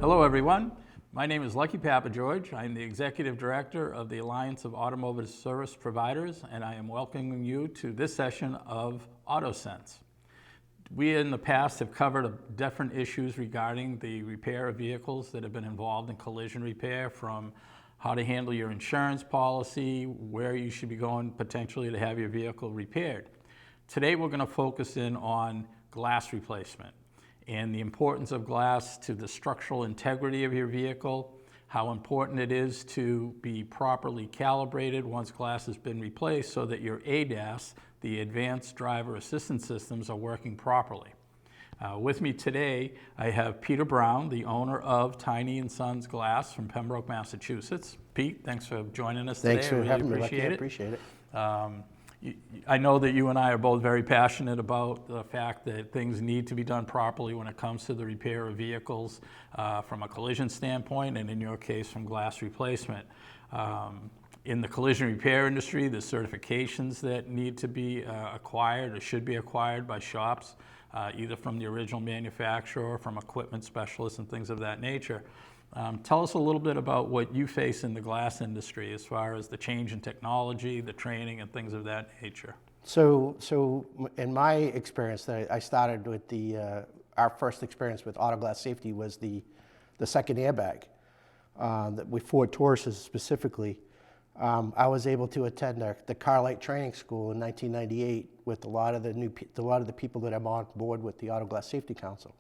Hello everyone, my name is Lucky Papageorg. I am the Executive Director of the Alliance of Automotive Service Providers, and I am welcoming you to this session of AutoSense. We in the past have covered different issues regarding the repair of vehicles that have been involved in collision repair, from how to handle your insurance policy, where you should be going potentially to have your vehicle repaired. Today we're going to focus in on glass replacement and the importance of glass to the structural integrity of your vehicle, how important it is to be properly calibrated once glass has been replaced so that your ADAS, the Advanced Driver Assistance Systems, are working properly. With me today, I have Peter Brown, the owner of Tiny & Sons Glass from Pembroke, Massachusetts. Pete, thanks for joining us today. Thanks for having me, Lucky. I appreciate it. I know that you and I are both very passionate about the fact that things need to be done properly when it comes to the repair of vehicles from a collision standpoint, and in your case, from glass replacement. In the collision repair industry, there's certifications that need to be acquired or should be acquired by shops, either from the original manufacturer or from equipment specialists and things of that nature. Tell us a little bit about what you face in the glass industry as far as the change in technology, the training, and things of that nature. So in my experience, I started with our first experience with auto glass safety was the second airbag. With Ford Tauruses specifically, I was able to attend the Carlight Training School in 1998 with a lot of the people that I'm on board with the Auto Glass Safety Council.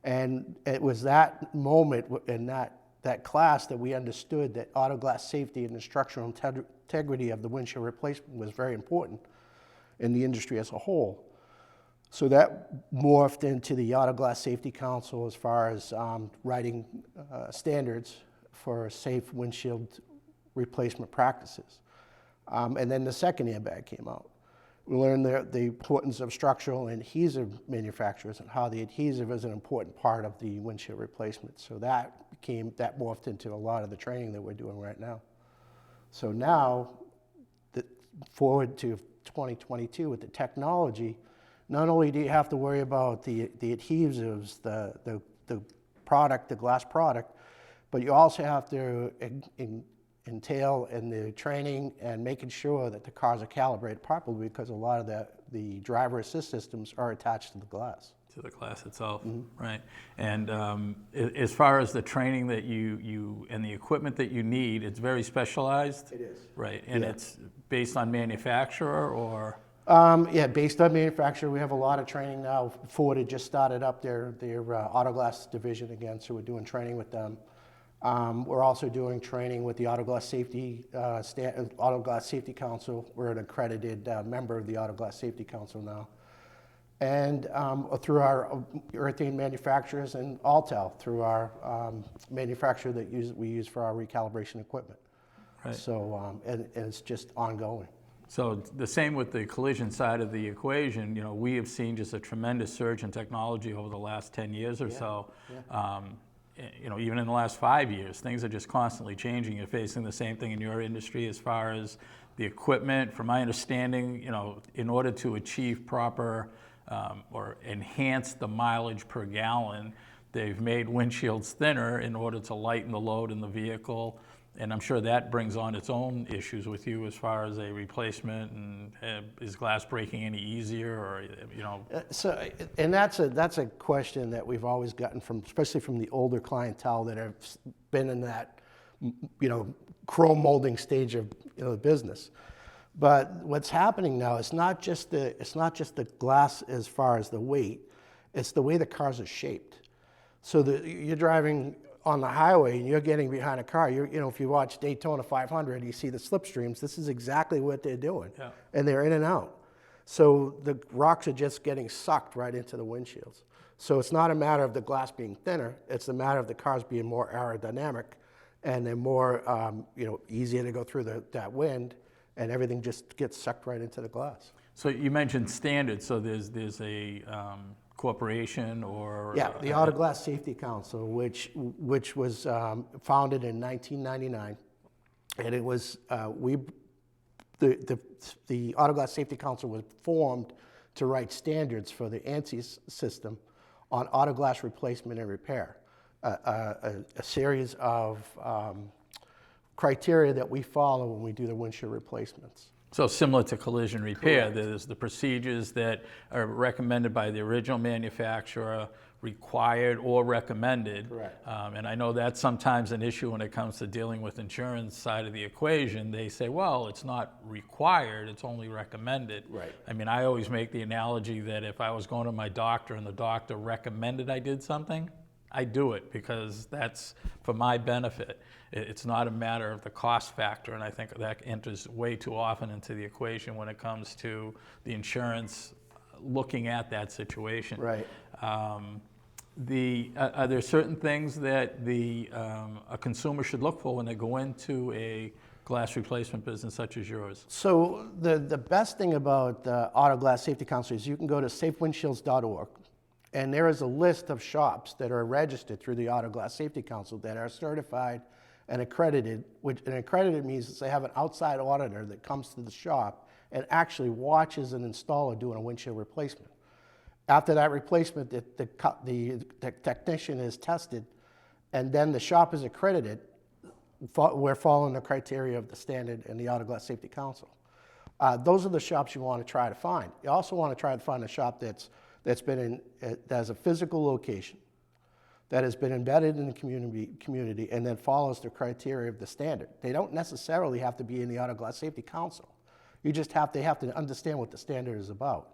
And it was that moment in that class that we understood that auto glass safety and the structural integrity of the windshield replacement was very important in the industry as a whole. So that morphed into the Auto Glass Safety Council as far as writing standards for safe windshield replacement practices. And then the second airbag came out. We learned the importance of structural and adhesive manufacturers and how the adhesive is an important part of the windshield replacement. So that morphed into a lot of the training that we're doing right now. So now, forward to 2022 with the technology, not only do you have to worry about the adhesives, the product, the glass product, but you also have to entail in the training and making sure that the cars are calibrated properly, because a lot of the driver assist systems are attached to the glass. To the glass itself, mm-hmm. Right. And as far as the training that you and the equipment that you need, it's very specialized? It is. Right, and yeah. It's based on manufacturer or? Yeah, based on manufacturer. We have a lot of training now. Ford had just started up their auto glass division again, so we're doing training with them. We're also doing training with the Auto Glass Safety Council. We're an accredited member of the Auto Glass Safety Council now. And through our urethane manufacturers, and Altel through our manufacturer that we use for our recalibration equipment. Right. So, and it's just ongoing. So the same with the collision side of the equation. You know, we have seen just a tremendous surge in technology over the last 10 years or so. Yeah. You know, even in the last 5 years, things are just constantly changing. You're facing the same thing in your industry as far as the equipment. From my understanding, you know, in order to achieve proper or enhance the mileage per gallon, they've made windshields thinner in order to lighten the load in the vehicle. And I'm sure that brings on its own issues with you as far as a replacement, and is glass breaking any easier, or, you know? And that's a question that we've always gotten especially from the older clientele that have been in that, you know, chrome molding stage of, you know, the business. But what's happening now, it's not just the glass as far as the weight, it's the way the cars are shaped. So you're driving on the highway and you're getting behind a car, you know, if you watch Daytona 500, you see the slipstreams, this is exactly what they're doing. Yeah. And they're in and out. So the rocks are just getting sucked right into the windshields. So it's not a matter of the glass being thinner, it's a matter of the cars being more aerodynamic, and they're more, you know, easier to go through that wind, and everything just gets sucked right into the glass. So you mentioned standards, so there's a corporation or? Yeah, the Auto Glass Safety Council, which was founded in 1999, and it was the Auto Glass Safety Council was formed to write standards for the ANSI system on auto glass replacement and repair. a series of criteria that we follow when we do the windshield replacements. So similar to collision repair, Correct. there's the procedures that are recommended by the original manufacturer, required or recommended. Correct. And I know that's sometimes an issue when it comes to dealing with insurance side of the equation. They say, well, it's not required, it's only recommended. Right. I mean, I always make the analogy that if I was going to my doctor and the doctor recommended I did something, I do it because that's for my benefit. It's not a matter of the cost factor, and I think that enters way too often into the equation when it comes to the insurance looking at that situation. Right. Are there certain things that a consumer should look for when they go into a glass replacement business such as yours? So the best thing about the Auto Glass Safety Council is you can go to safewindshields.org, and there is a list of shops that are registered through the Auto Glass Safety Council that are certified and accredited, which and accredited means they have an outside auditor that comes to the shop and actually watches an installer doing a windshield replacement. After that replacement, the technician is tested, and then the shop is accredited. We're following the criteria of the standard and the Auto Glass Safety Council. Those are the shops you want to try to find. You also want to try to find a shop that has a physical location, that has been embedded in the community and then follows the criteria of the standard. They don't necessarily have to be in the Auto Glass Safety Council. They have to understand what the standard is about.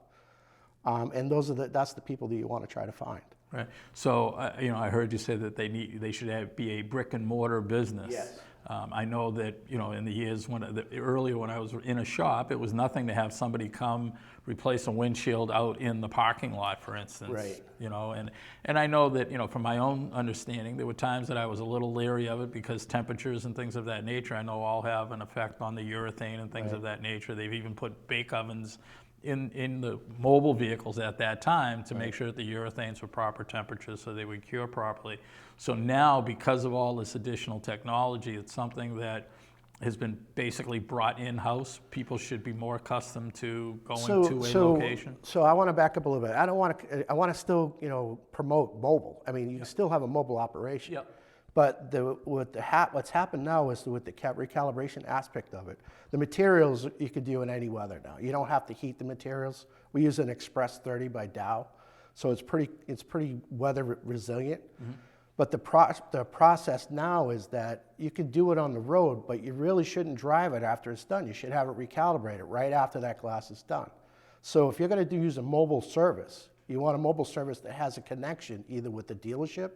And that's the people that you want to try to find. Right. So, I heard you say that they should be a brick and mortar business. Yes. I know that, in the years earlier when I was in a shop, it was nothing to have somebody come replace a windshield out in the parking lot, for instance. Right. And I know that, from my own understanding, there were times that I was a little leery of it because temperatures and things of that nature, I know all have an effect on the urethane and things Right. of that nature. They've even put bake ovens in the mobile vehicles at that time to make sure that the urethanes were proper temperatures so they would cure properly. So now, because of all this additional technology, it's something that has been basically brought in-house. People should be more accustomed to going to a location. So I want to back up a little bit. I want to still, promote mobile. I mean, you can still have a mobile operation. Yep. But what's happened now is with the recalibration aspect of it, the materials you could do in any weather now. You don't have to heat the materials. We use an Express 30 by Dow, so it's pretty weather resilient. Mm-hmm. But the process now is that you can do it on the road, but you really shouldn't drive it after it's done. You should have it recalibrated right after that glass is done. So if you're going to use a mobile service, you want a mobile service that has a connection either with the dealership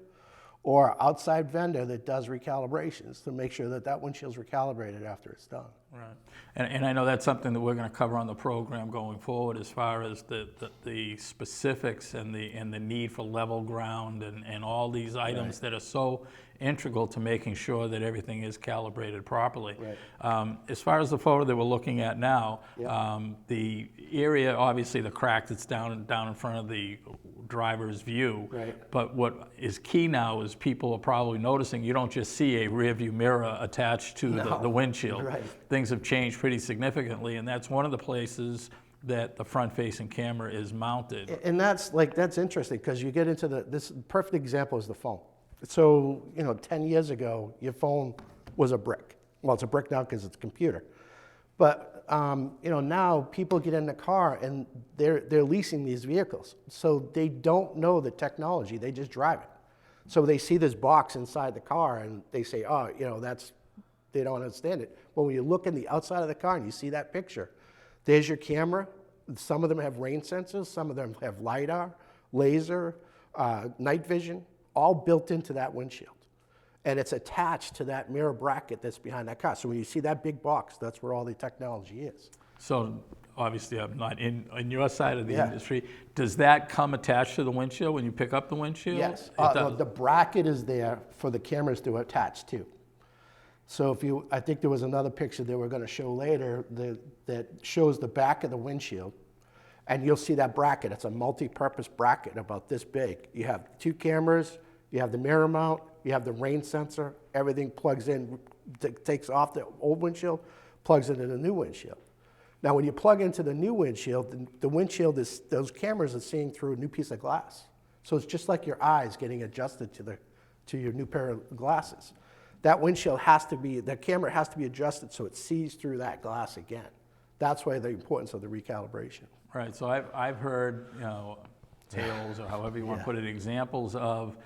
or outside vendor that does recalibrations to make sure that windshield's recalibrated after it's done. Right. And I know that's something that we're going to cover on the program going forward as far as the specifics and the need for level ground and all these items that are so integral to making sure that everything is calibrated properly. Right. As far as the photo that we're looking at now, the area, obviously the crack that's down in front of the driver's view. Right. But what is key now is people are probably noticing you don't just see a rear view mirror attached to the windshield. Right. Things have changed pretty significantly, and that's one of the places that the front-facing camera is mounted. And that's interesting because you get into this perfect example is the phone. So 10 years ago, your phone was a brick. Well, it's a brick now because it's a computer. But now people get in the car and they're leasing these vehicles, so they don't know the technology. They just drive it. So they see this box inside the car and they say, oh, they don't understand it. But when you look in the outside of the car and you see that picture, there's your camera. Some of them have rain sensors. Some of them have LiDAR, laser, night vision, all built into that windshield. And it's attached to that mirror bracket that's behind that car. So when you see that big box, that's where all the technology is. So obviously I'm not in your side of the industry. Does that come attached to the windshield when you pick up the windshield? Yes. The bracket is there for the cameras to attach to. So I think there was another picture that we're going to show later that shows the back of the windshield. And you'll see that bracket. It's a multi-purpose bracket about this big. You have two cameras, you have the mirror mount, you have the rain sensor, everything plugs in, takes off the old windshield, plugs into the new windshield. Now when you plug into the new windshield, the windshield those cameras are seeing through a new piece of glass. So it's just like your eyes getting adjusted to to your new pair of glasses. That windshield has to be, that camera has to be adjusted so it sees through that glass again. That's why the importance of the recalibration. Right, so I've heard, tales or however you want to put it, examples of,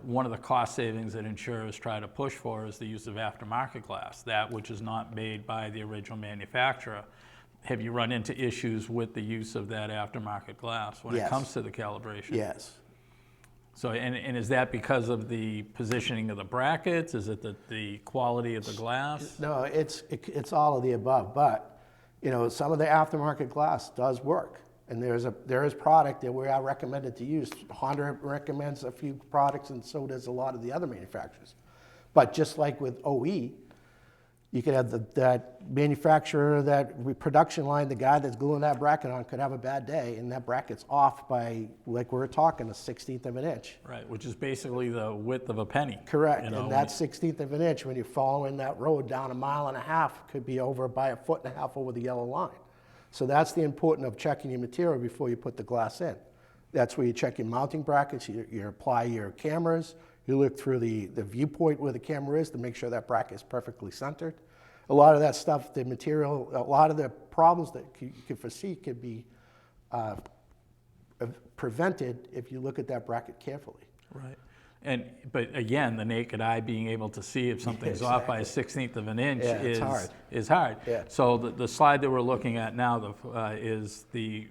one of the cost savings that insurers try to push for is the use of aftermarket glass, that which is not made by the original manufacturer. Have you run into issues with the use of that aftermarket glass when it comes to the calibration? Yes. So, and is that because of the positioning of the brackets? Is it the quality of the glass? No, it's all of the above, but some of the aftermarket glass does work. And there is product that we are recommended to use. Honda recommends a few products, and so does a lot of the other manufacturers. But just like with OE, you could have that manufacturer, that production line, the guy that's gluing that bracket on could have a bad day, and that bracket's off by, like we're talking, a 1/16 of an inch. Right, which is basically the width of a penny. Correct, and that 1/16 of an inch, when you're following that road down 1.5 miles, could be over by 1.5 feet over the yellow line. So that's the importance of checking your material before you put the glass in. That's where you check your mounting brackets, you apply your cameras, you look through the viewpoint where the camera is to make sure that bracket is perfectly centered. A lot of that stuff, the material, a lot of the problems that you could foresee could be prevented if you look at that bracket carefully. Right. But again, the naked eye being able to see if something's off by a 1/16 of an inch is hard. Yeah. So the slide that we're looking at now is the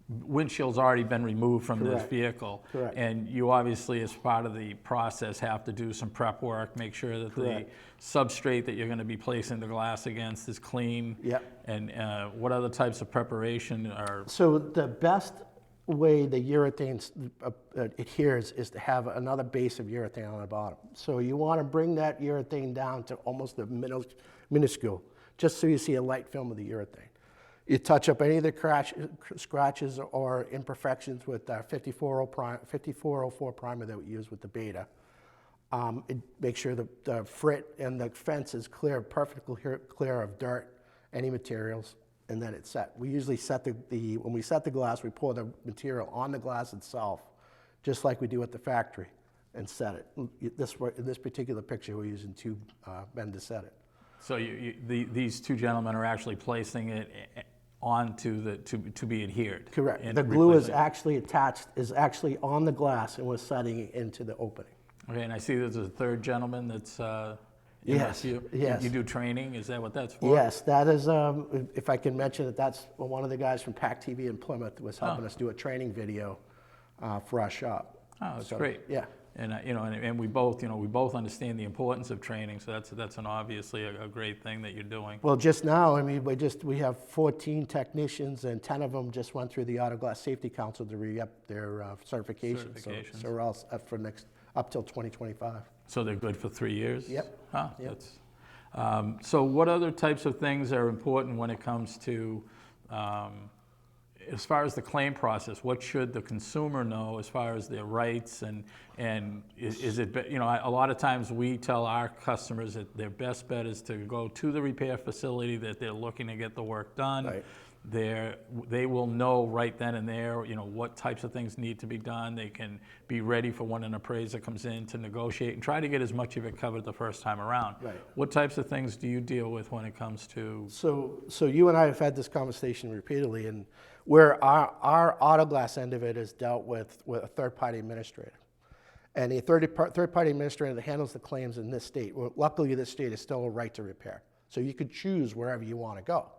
windshield's already been removed from this vehicle. Correct. And you obviously, as part of the process, have to do some prep work, make sure that the substrate that you're going to be placing the glass against is clean. Yep. And what other types of preparation are? So the best way the urethane adheres is to have another base of urethane on the bottom. So you want to bring that urethane down to almost the minuscule, just so you see a light film of the urethane. You touch up any of the scratches or imperfections with 5404 primer that we use with the Beta. Make sure the frit and the fence is clear, perfectly clear of dirt, any materials, and then it's set. We usually set when we set the glass, we pour the material on the glass itself, just like we do at the factory, and set it. In this particular picture, we're using 2 men to set it. So these two gentlemen are actually placing it onto to be adhered. Correct. The glue is actually attached, is actually on the glass, and we're setting it into the opening. Okay, and I see there's a third gentleman that's Yes. Yes. You do training, is that what that's for? Yes, that is, if I can mention it, that's one of the guys from PAC TV in Plymouth was helping us do a training video for our shop. Oh, that's great. Yeah. And and we both understand the importance of training, so that's obviously a great thing that you're doing. Well, just now, I mean, we have 14 technicians, and 10 of them just went through the Auto Glass Safety Council to re-up their certification. Certifications. So we're all up for up till 2025. So they're good for 3 years? Yep. Ah, Yep. that's, so what other types of things are important when it comes to, as far as the claim process, what should the consumer know as far as their rights and is it, a lot of times we tell our customers that their best bet is to go to the repair facility that they're looking to get the work done. Right. They will know right then and there, what types of things need to be done. They can be ready for when an appraiser comes in to negotiate and try to get as much of it covered the first time around. Right. What types of things do you deal with when it comes to? So you and I have had this conversation repeatedly, and where our auto glass end of it is dealt with a third-party administrator. And the third-party administrator that handles the claims in this state, well, luckily this state is still a right to repair. So you could choose wherever you want to go.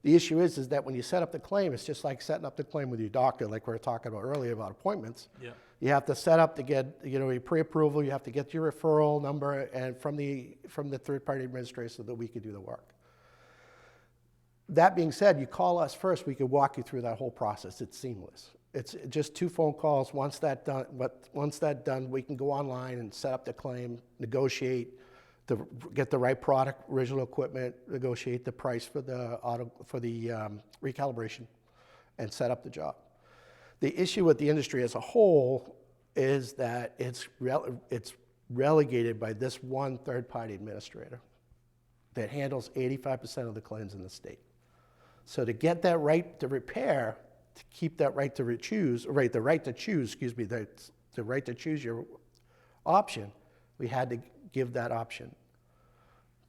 The issue is that when you set up the claim, it's just like setting up the claim with your doctor, like we were talking about earlier about appointments. Yeah. You have to set up to get your pre-approval. You have to get your referral number and from the third-party administrator so that we could do the work. That being said, you call us first. We could walk you through that whole process. It's seamless. It's just 2 phone calls. Once that's done, we can go online and set up the claim, negotiate. Get the right product, original equipment, negotiate the price for the recalibration, and set up the job. The issue with the industry as a whole is that it's relegated by this one third-party administrator that handles 85% of the claims in the state. So to get that right to repair, to keep that right to choose, the right to choose your option, we had to give that option.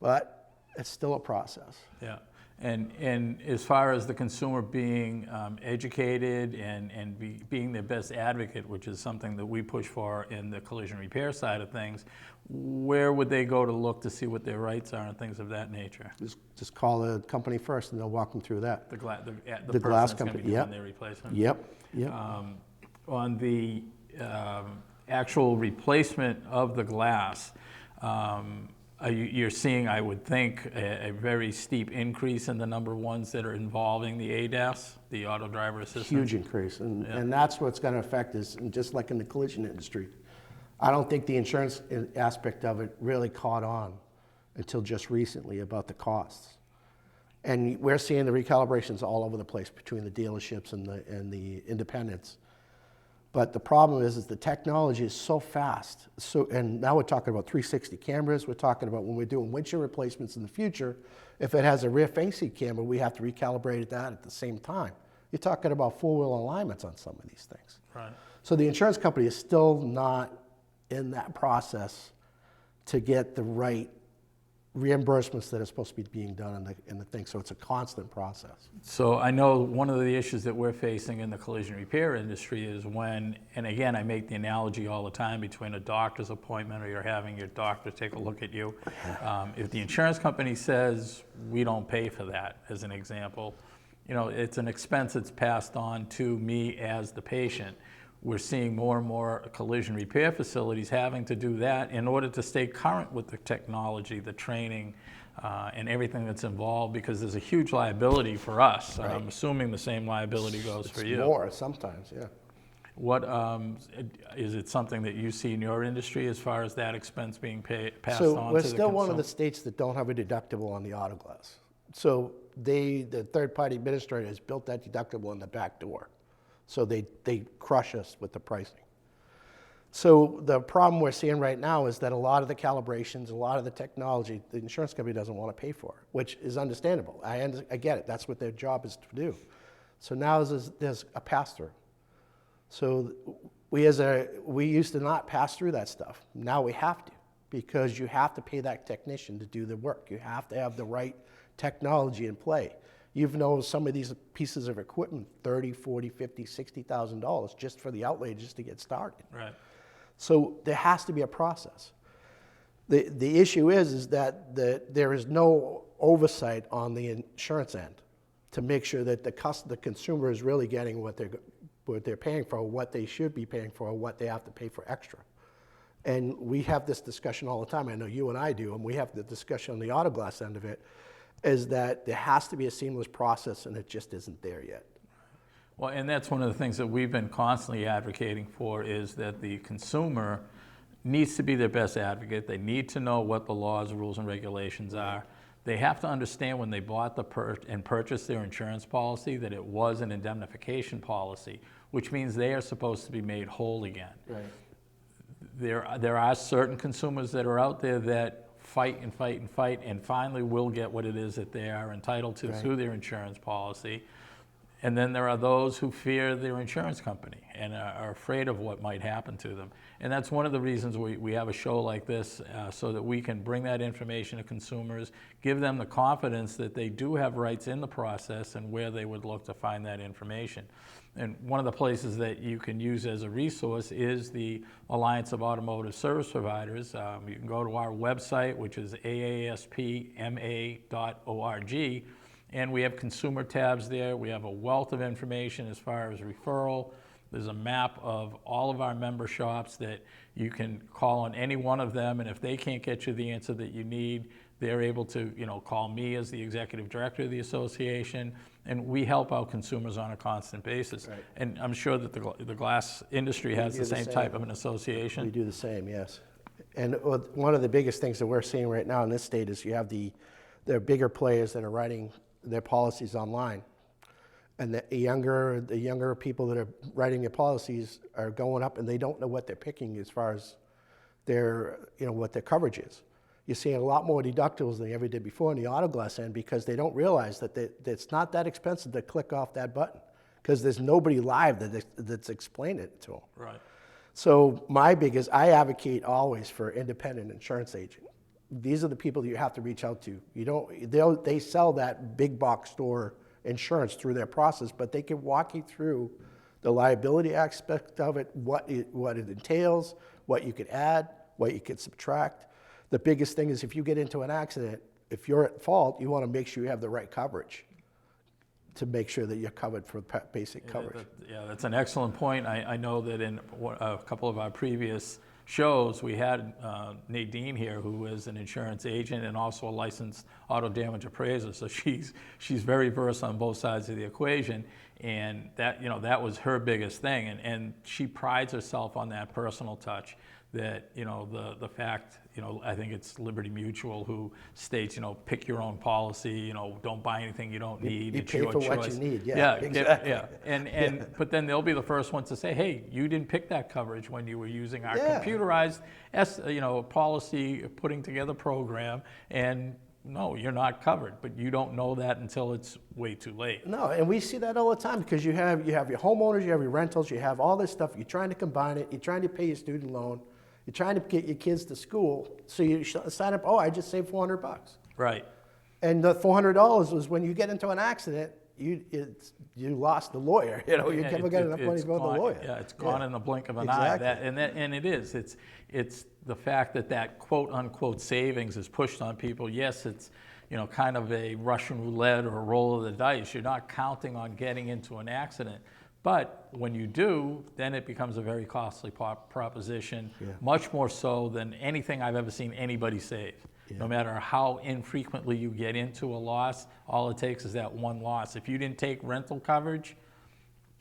But it's still a process. Yeah. And as far as the consumer being educated and being their best advocate, which is something that we push for in the collision repair side of things, where would they go to look to see what their rights are and things of that nature? Just call the company first, and they'll walk them through that. The glass person that's company, going to be yep. doing their replacement? Yep. On the actual replacement of the glass, you're seeing, I would think, a very steep increase in the number of ones that are involving the ADAS, the auto driver assistance. Huge increase, and that's what's going to affect is, and just like in the collision industry, I don't think the insurance aspect of it really caught on until just recently about the costs. And we're seeing the recalibrations all over the place between the dealerships and the independents. But the problem is the technology is so fast. And now we're talking about 360 cameras. We're talking about when we're doing windshield replacements in the future, if it has a rear-facing camera, we have to recalibrate that at the same time. You're talking about four-wheel alignments on some of these things. Right. So the insurance company is still not in that process to get the right reimbursements that are supposed to be being done in the thing. So it's a constant process. So I know one of the issues that we're facing in the collision repair industry is when, and again, I make the analogy all the time between a doctor's appointment or you're having your doctor take a look at you. If the insurance company says we don't pay for that, as an example, it's an expense that's passed on to me as the patient. We're seeing more and more collision repair facilities having to do that in order to stay current with the technology, the training, and everything that's involved, because there's a huge liability for us. Right. I'm assuming the same liability goes for you. More sometimes, yeah. What is it something that you see in your industry as far as that expense being passed on to the consumer? So we're still one of the states that don't have a deductible on the auto glass. So the third-party administrator has built that deductible in the back door. So they crush us with the pricing. So the problem we're seeing right now is that a lot of the calibrations, a lot of the technology, the insurance company doesn't want to pay for, which is understandable. I get it. That's what their job is to do. So now there's a pass-through. So we used to not pass through that stuff. Now we have to, because you have to pay that technician to do the work. You have to have the right technology in play. Even though some of these pieces of equipment, $30,000, $40,000, $50,000, $60,000 just for the outlay just to get started. Right. So there has to be a process. The issue is that there is no oversight on the insurance end to make sure that the consumer is really getting what they're paying for, what they should be paying for, what they have to pay for extra. And we have this discussion all the time. I know you and I do, and we have the discussion on the auto glass end of it, is that there has to be a seamless process, and it just isn't there yet. Well, and that's one of the things that we've been constantly advocating for, is that the consumer needs to be their best advocate. They need to know what the laws, rules, and regulations are. They have to understand when they bought and purchased their insurance policy that it was an indemnification policy, which means they are supposed to be made whole again. Right. There are certain consumers that are out there that fight and fight and fight and finally will get what it is that they are entitled to through their insurance policy. And then there are those who fear their insurance company and are afraid of what might happen to them. And that's one of the reasons we have a show like this, so that we can bring that information to consumers, give them the confidence that they do have rights in the process and where they would look to find that information. And one of the places that you can use as a resource is the Alliance of Automotive Service Providers. You can go to our website, which is AASP-MA.org. And we have consumer tabs there. We have a wealth of information as far as referral. There's a map of all of our member shops that you can call on any one of them, and if they can't get you the answer that you need, they're able to, call me as the executive director of the association, and we help out consumers on a constant basis. Right. And I'm sure that the glass industry has the same type of an association. We do the same, yes. And one of the biggest things that we're seeing right now in this state is you have the bigger players that are writing their policies online. And the younger people that are writing their policies are going up, and they don't know what they're picking as far as what their coverage is. You're seeing a lot more deductibles than you ever did before in the auto glass end, because they don't realize that it's not that expensive to click off that button, because there's nobody live that's explaining it to them. Right. So my biggest, I advocate always for independent insurance agent. These are the people that you have to reach out to. They sell that big box store insurance through their process, but they can walk you through the liability aspect of it, what it entails, what you could add, what you could subtract. The biggest thing is if you get into an accident, if you're at fault, you want to make sure you have the right coverage to make sure that you're covered for basic coverage. Yeah, that's an excellent point. I know that in a couple of our previous shows, we had Nadine here, who is an insurance agent and also a licensed auto damage appraiser. So she's very versed on both sides of the equation, and that was her biggest thing. And she prides herself on that personal touch. That the fact, I think it's Liberty Mutual who states, pick your own policy, don't buy anything you don't need. You it's pay your for choice. what you need. Yeah, exactly. And but then they'll be the first ones to say, hey, you didn't pick that coverage when you were using our computerized policy putting together program, and no, you're not covered, but you don't know that until it's way too late. No, and we see that all the time because you have your homeowners, you have your rentals, you have all this stuff. You're trying to combine it. You're trying to pay your student loan. You're trying to get your kids to school. So you sign up, I just saved $400. Right. And the $400 was when you get into an accident, you lost the lawyer. You never get enough money for the lawyer. Yeah, it's gone in the blink of an exactly. eye. And it is. It's the fact that quote unquote savings is pushed on people. Yes, it's kind of a Russian roulette or a roll of the dice. You're not counting on getting into an accident. But when you do, then it becomes a very costly proposition, much more so than anything I've ever seen anybody save. No matter how infrequently you get into a loss, all it takes is that one loss. If you didn't take rental coverage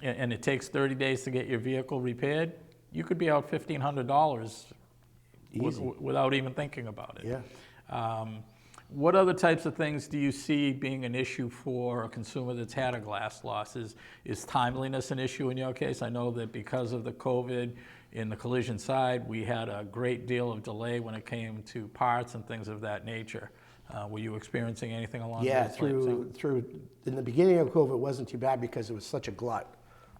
and it takes 30 days to get your vehicle repaired, you could be out $1,500 without even thinking about it. Yeah. What other types of things do you see being an issue for a consumer that's had a glass loss? Is timeliness an issue in your case? I know that because of the COVID in the collision side, we had a great deal of delay when it came to parts and things of that nature. Were you experiencing anything along those lines? Through in the beginning of COVID, it wasn't too bad because it was such a glut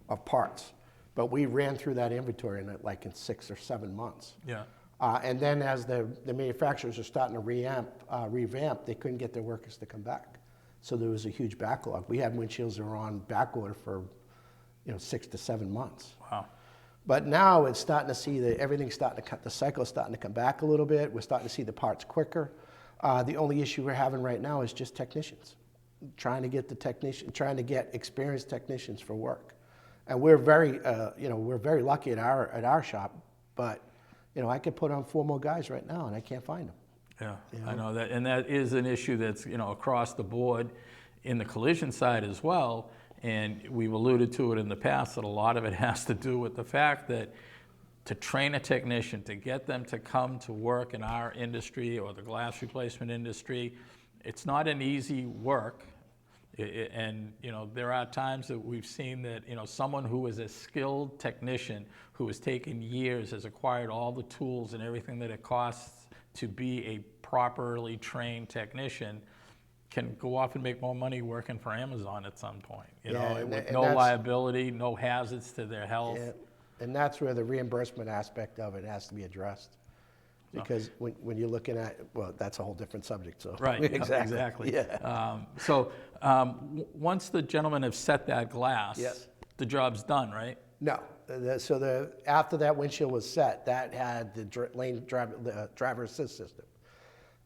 of parts. But we ran through that inventory in 6 or 7 months. Yeah. And then as the manufacturers are starting to revamp, they couldn't get their workers to come back. So there was a huge backlog. We had windshields that were on back order for 6 to 7 months. Wow. But now it's starting to see that everything's starting to cut, the cycle's starting to come back a little bit. We're starting to see the parts quicker. The only issue we're having right now is just technicians. Trying to get experienced technicians for work. And we're very lucky at our shop, but I could put on 4 more guys right now, and I can't find them. Yeah, I know that, and that is an issue that's across the board in the collision side as well. And we've alluded to it in the past that a lot of it has to do with the fact that to train a technician, to get them to come to work in our industry or the glass replacement industry, it's not an easy work. And there are times that we've seen that someone who is a skilled technician who has taken years, has acquired all the tools and everything that it costs to be a properly trained technician, can go off and make more money working for Amazon at some point. With no liability, no hazards to their health. Yeah, and that's where the reimbursement aspect of it has to be addressed. Because when you're looking at, that's a whole different subject. So right, exactly. Yeah. Once the gentlemen have set that glass, the job's done, right? No. After that windshield was set, that had the driver assist system,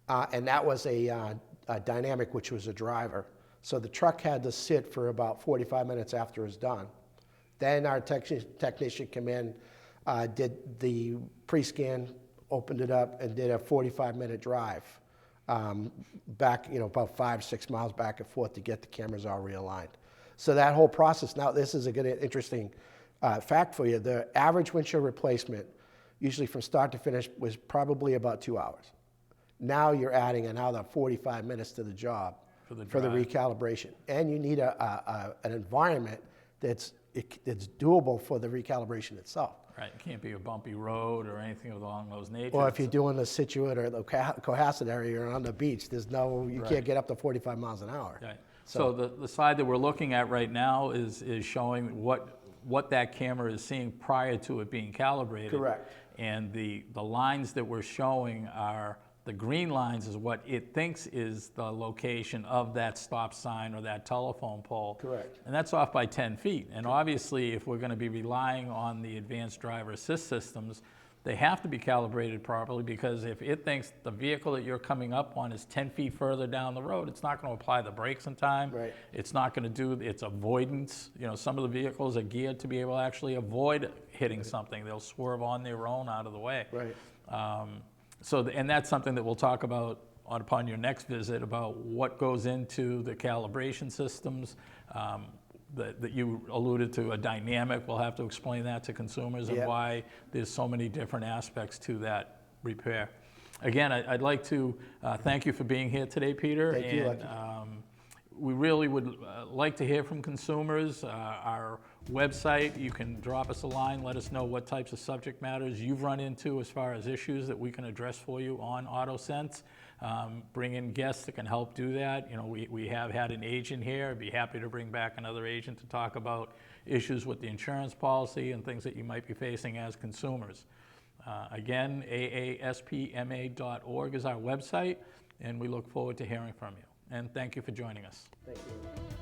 and that was a dynamic, which was a driver. So the truck had to sit for about 45 minutes after it was done. Then our technician came in, did the pre-scan, opened it up, and did a 45-minute drive back, about 5-6 miles back and forth to get the cameras all realigned. So that whole process, now this is a good, interesting fact for you. The average windshield replacement, usually from start to finish, was probably about 2 hours. Now you're adding another 45 minutes to the job for the recalibration. And you need an environment that's doable for the recalibration itself. Right, it can't be a bumpy road or anything along those natures. Or if you're doing the Scituate or the Cohasset area or on the beach, you can't get up to 45 miles an hour. Right. So the slide that we're looking at right now is showing what what that camera is seeing prior to it being calibrated. Correct. And the lines that we're showing are, the green lines is what it thinks is the location of that stop sign or that telephone pole. Correct. And that's off by 10 feet. And obviously, if we're going to be relying on the advanced driver assist systems, they have to be calibrated properly, because if it thinks the vehicle that you're coming up on is 10 feet further down the road, it's not going to apply the brakes in time. Right. It's not going to do its avoidance. You know, some of the vehicles are geared to be able to actually avoid hitting something. They'll swerve on their own out of the way. Right. And that's something that we'll talk about upon your next visit, about what goes into the calibration systems. That you alluded to, a dynamic. We'll have to explain that to consumers and Yep. why there's so many different aspects to that repair. Again, I'd like to thank you for being here today, Peter. Thank you, And Lucky. we really would like to hear from consumers. Our website, you can drop us a line, let us know what types of subject matters you've run into as far as issues that we can address for you on AutoSense. Bring in guests that can help do that. You know, we have had an agent here. I'd be happy to bring back another agent to talk about issues with the insurance policy and things that you might be facing as consumers. Again, AASP-MA.org is our website, and we look forward to hearing from you. And thank you for joining us. Thank you.